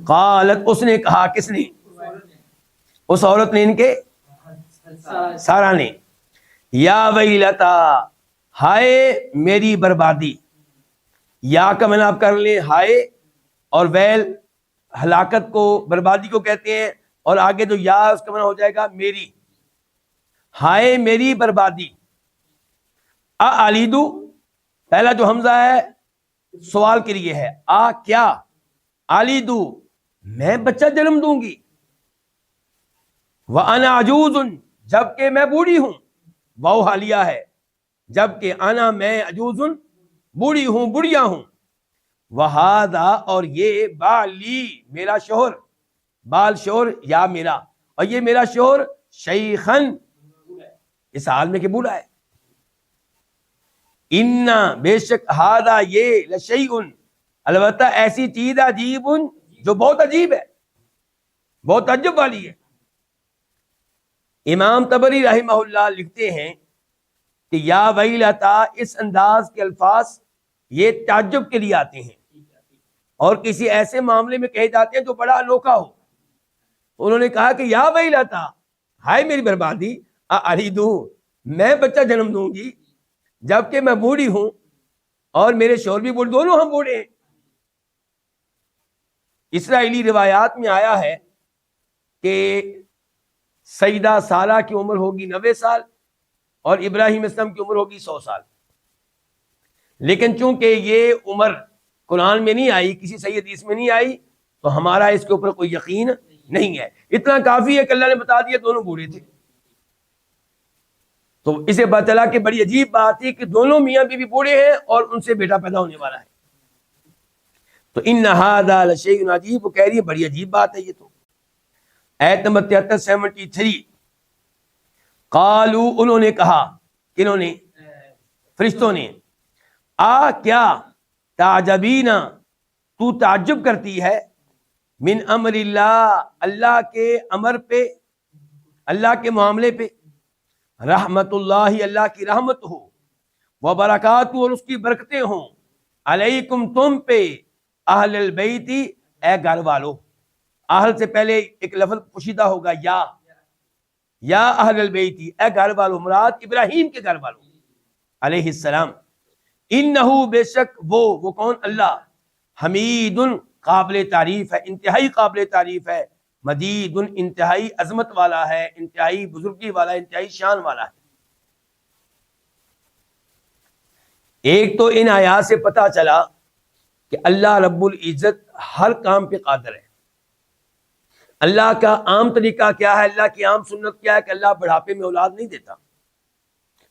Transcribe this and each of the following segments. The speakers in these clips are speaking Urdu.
قالت اس نے کہا، کس نے؟ اس عورت نے، ان کے سارا نے، یا ویلتا، ہائے میری بربادی. یا کا معنی آپ کر لیں ہائے، اور ویل ہلاکت کو، بربادی کو کہتے ہیں، اور آگے جو یا اس کا معنی ہو جائے گا میری. ہائے میری بربادی. اعلیدو، پہلا جو حمزہ ہے سوال کے لیے ہے، کیا، اعلیدو میں بچہ جنم دوں گی، وانا عجوز، جبکہ میں بوڑھی ہوں. واو حالیہ ہے، جبکہ انا میں، عجوز بوڑھی ہوں، بڑھیا ہوں. وہذا اور یہ، بالی میرا شوہر، بال شوہر یا میرا، اور یہ میرا شوہر، شیخن اس حال میں کہ بوڑھا ہے. انا بے شک، ہذا یہ، لشیء البتہ ایسی چیز، عجیب جو بہت عجیب ہے، بہت تعجب والی ہے. امام طبری رحمہ اللہ لکھتے ہیں کہ یا ویلتا، اس انداز کے الفاظ یہ تعجب کے لیے آتے ہیں اور کسی ایسے معاملے میں کہے جاتے ہیں جو بڑا انوکھا ہو. انہوں نے کہا کہ یا ویلتا، ہائے میری بربادی، اعلیدو میں بچہ جنم دوں گی جبکہ میں بوڑھی ہوں اور میرے شوہر بھی بوڑھے، دونوں ہم بوڑھے ہیں. اسرائیلی روایات میں آیا ہے کہ سیدہ سارہ کی عمر ہوگی 90 سال اور ابراہیم اسلام کی عمر ہوگی 100 سال. لیکن چونکہ یہ عمر قرآن میں نہیں آئی، کسی صحیح حدیث میں نہیں آئی، تو ہمارا اس کے اوپر کوئی یقین نہیں ہے. اتنا کافی ہے کہ اللہ نے بتا دیا دونوں بوڑھے تھے. تو اسے پتہ چلا کہ بڑی عجیب بات ہے کہ دونوں میاں بیوی بوڑھے ہیں اور ان سے بیٹا پیدا ہونے والا ہے. تو ان ھذا لشیء عجیب، وہ کہہ رہی ہے بڑی عجیب بات ہے یہ تو. آیت نمبر 73 قالو، انہوں نے کہا، کنہوں نے؟ فرشتوں نے. کیا، تعجبین تو تعجب کرتی ہے، من امر اللہ اللہ کے امر پہ، اللہ کے معاملے پہ، رحمت اللہ اللہ کی رحمت ہو، وبرکاتہ اور اس کی برکتیں ہوں، علیکم تم پہ، اہل البیت اے گھر والو. اہل سے پہلے ایک لفظ پوشیدہ ہوگا یا اہل البیت اے گھر والو، مراد ابراہیم کے گھر والو علیہ السلام. انہو بے شک وہ کون؟ اللہ، حمید قابل تعریف ہے، انتہائی قابل تعریف ہے، مجید انتہائی عظمت والا ہے، انتہائی بزرگی والا، انتہائی شان والا ہے. ایک تو ان آیات سے پتہ چلا کہ اللہ رب العزت ہر کام پہ قادر ہے. اللہ کا عام طریقہ کیا ہے، اللہ کی عام سنت کیا ہے کہ اللہ بڑھاپے میں اولاد نہیں دیتا.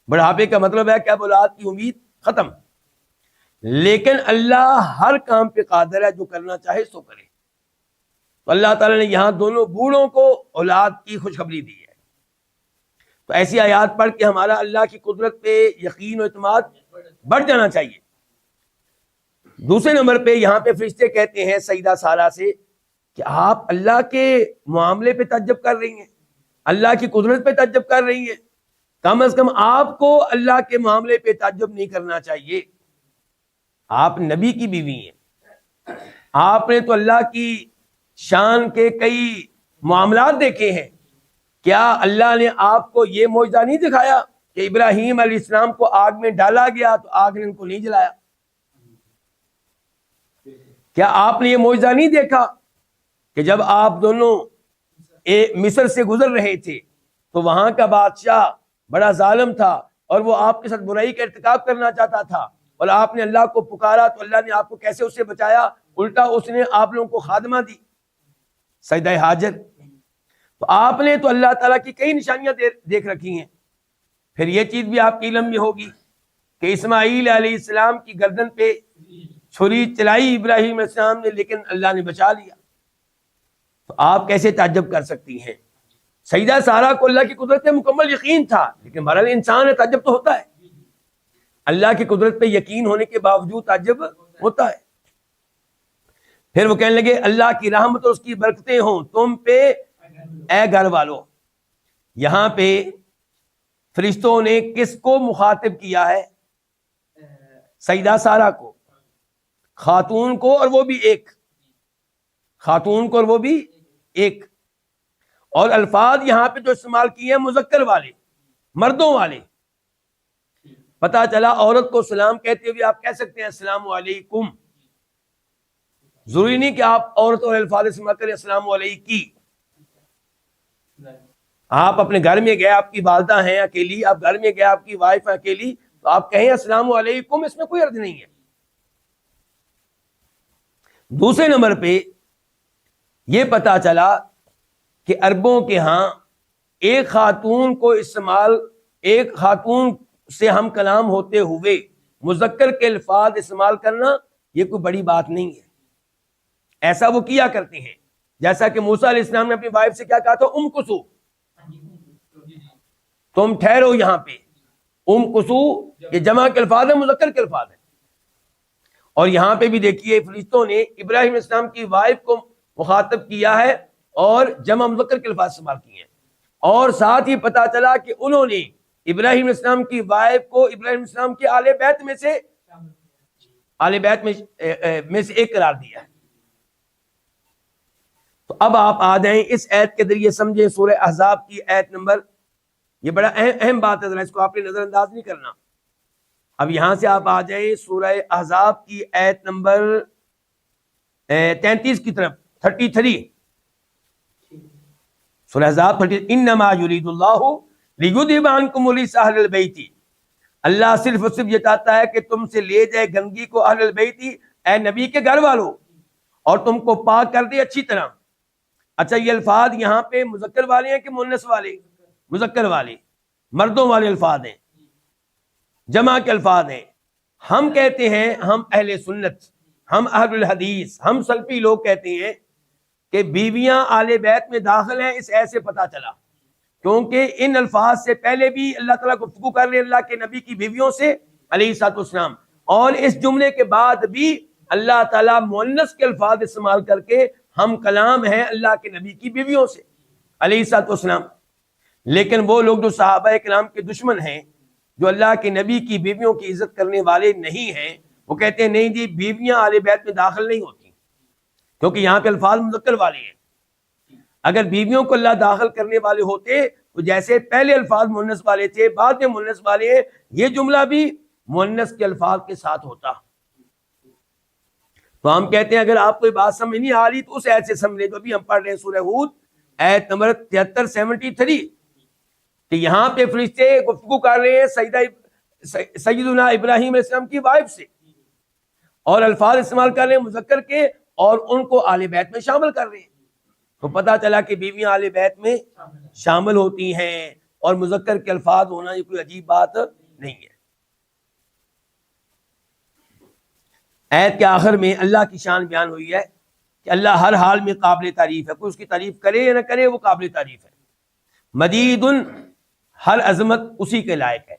بڑھاپے کا مطلب ہے کہ اب اولاد کی امید ختم. لیکن اللہ ہر کام پہ قادر ہے، جو کرنا چاہے سو کرے. تو اللہ تعالیٰ نے یہاں دونوں بوڑھوں کو اولاد کی خوشخبری دی ہے. تو ایسی آیات پڑھ کے ہمارا اللہ کی قدرت پہ یقین و اعتماد بڑھ جانا چاہیے. دوسرے نمبر پہ یہاں پہ فرشتے کہتے ہیں سیدہ سارہ سے کہ آپ اللہ کے معاملے پہ تعجب کر رہی ہیں، اللہ کی قدرت پہ تعجب کر رہی ہیں. کم از کم آپ کو اللہ کے معاملے پہ تعجب نہیں کرنا چاہیے. آپ نبی کی بیوی ہیں، آپ نے تو اللہ کی شان کے کئی معاملات دیکھے ہیں. کیا اللہ نے آپ کو یہ معجزہ نہیں دکھایا کہ ابراہیم علیہ السلام کو آگ میں ڈالا گیا تو آگ نے ان کو نہیں جلایا؟ کیا آپ نے یہ معجزہ نہیں دیکھا کہ جب آپ دونوں مصر سے گزر رہے تھے تو وہاں کا بادشاہ بڑا ظالم تھا اور وہ آپ کے ساتھ برائی کا ارتکاب کرنا چاہتا تھا، اور آپ نے اللہ کو پکارا تو اللہ نے آپ کو کیسے اس سے بچایا؟ الٹا اس نے آپ لوگوں کو خادمہ دی، سیدہ ہاجر. تو آپ نے تو اللہ تعالیٰ کی کئی نشانیاں دیکھ رکھی ہیں. پھر یہ چیز بھی آپ کے علم میں ہوگی کہ اسماعیل علیہ السلام کی گردن پہ چھری چلائی ابراہیم علیہ السلام نے، لیکن اللہ نے بچا لیا. تو آپ کیسے تعجب کر سکتی ہیں؟ سیدہ سارہ کو اللہ کی قدرت پہ مکمل یقین تھا، لیکن بہرحال انسان ہے، تعجب تو ہوتا ہے. اللہ کی قدرت پہ یقین ہونے کے باوجود تعجب ہوتا ہے. پھر وہ کہنے لگے اللہ کی رحمت اور اس کی برکتیں ہوں تم پہ اے گھر والو. یہاں پہ فرشتوں نے کس کو مخاطب کیا ہے؟ سیدہ سارہ کو، خاتون کو، اور وہ بھی ایک خاتون کو اور وہ بھی ایک. اور الفاظ یہاں پہ جو استعمال کیے ہیں مذکر والے, مردوں والے. پتہ چلا عورت کو سلام کہتے ہوئے آپ کہہ سکتے ہیں السلام علیکم, ضروری نہیں کہ آپ عورت اور الفاظ استعمال کریں السلام علیکی. آپ اپنے گھر میں گئے, آپ کی والدہ ہیں اکیلی, آپ گھر میں گئے آپ کی وائف ہے اکیلی, تو آپ کہیں السلام علیکم, اس میں کوئی حرج نہیں ہے. دوسرے نمبر پہ یہ پتا چلا کہ عربوں کے ہاں ایک خاتون کو استعمال, ایک خاتون سے ہم کلام ہوتے ہوئے مذکر کے الفاظ استعمال کرنا یہ کوئی بڑی بات نہیں ہے. ایسا وہ کیا کرتے ہیں, جیسا کہ موسیٰ علیہ السلام نے اپنی وائف سے کیا کہا تھا, ام کسو, تم ٹھہرو یہاں پہ. ام کسو یہ جمع کے الفاظ ہیں, مذکر کے الفاظ ہیں. اور یہاں پہ بھی دیکھیے فرشتوں نے ابراہیم علیہ السلام کی وائف کو مخاطب کیا ہے اور جمع مذکر کے الفاظ استعمال کیے ہیں. اور ساتھ ہی پتا چلا کہ انہوں نے ابراہیم علیہ السلام کی وائف کو ابراہیم علیہ السلام کے آل بیت میں سے, آل بیت میں سے ایک قرار دیا ہے. تو اب آپ آ جائیں اس ایت کے ذریعے سمجھیں سورہ احزاب کی ایت نمبر, یہ بڑا اہم بات ہے, ذرا اس کو آپ نے نظر انداز نہیں کرنا. اب یہاں سے آپ آ جائیں سورہ احزاب کی ایت نمبر 33 کی طرف, 33. سورہ احزاب 33. انما یرید اللہ لیذھب عنکم الرجس اہل البیت, اللہ صرف اور صرف یہ چاہتا ہے کہ تم سے لے جائے گندگی کو اہل البیت, اے نبی کے گھر والوں, اور تم کو پاک کر دے اچھی طرح. اچھا یہ الفاظ یہاں پہ مذکر والے ہیں کہ مؤنث والے؟ مذکر والے, مردوں والے الفاظ ہیں, جمع کے الفاظ ہیں. ہم کہتے ہیں, ہم اہل سنت, ہم اہل الحدیث, ہم سلفی لوگ کہتے ہیں کہ بیویاں آل بیت میں داخل ہیں. اس ایسے پتہ چلا کیونکہ ان الفاظ سے پہلے بھی اللہ تعالیٰ گفتگو کر رہے ہیں اللہ کے نبی کی بیویوں سے علیہ الصلوۃ والسلام, اور اس جملے کے بعد بھی اللہ تعالیٰ مؤنث کے الفاظ استعمال کر کے ہم کلام ہیں اللہ کے نبی کی بیویوں سے علیہ الصلوۃ والسلام. لیکن وہ لوگ جو صحابہ کرام کے دشمن ہیں, جو اللہ کے نبی کی بیویوں کی عزت کرنے والے نہیں ہیں, وہ کہتے ہیں نہیں جی بیویاں آل بیت میں داخل نہیں ہوتی, کیونکہ یہاں پہ الفاظ مذکر والے ہیں. اگر بیویوں کو اللہ داخل کرنے والے ہوتے تو جیسے پہلے الفاظ مؤنث والے تھے بعد میں مؤنث والے ہیں, یہ جملہ بھی مؤنث کے الفاظ کے ساتھ ہوتا. تو ہم کہتے ہیں اگر آپ کو بات سمجھ نہیں آ رہی تو اس ایت سے سمجھ لیں جو ابھی ہم پڑھ رہے ہیں سورہ ہود ایت نمبر 73 کہ یہاں پہ فرشتے گفتگو کر رہے ہیں سیدنا ابراہیم علیہ السلام کی وائف سے, اور الفاظ استعمال کر رہے ہیں مذکر کے, اور ان کو آل بیت میں شامل کر رہے ہیں. تو پتہ چلا کہ بیویاں آل بیت میں شامل ہوتی ہیں, اور مذکر کے الفاظ ہونا یہ کوئی عجیب بات نہیں ہے. ایت کے آخر میں اللہ کی شان بیان ہوئی ہے کہ اللہ ہر حال میں قابل تعریف ہے, کوئی اس کی تعریف کرے یا نہ کرے وہ قابل تعریف ہے. مجید, ہر عظمت اسی کے لائق ہے.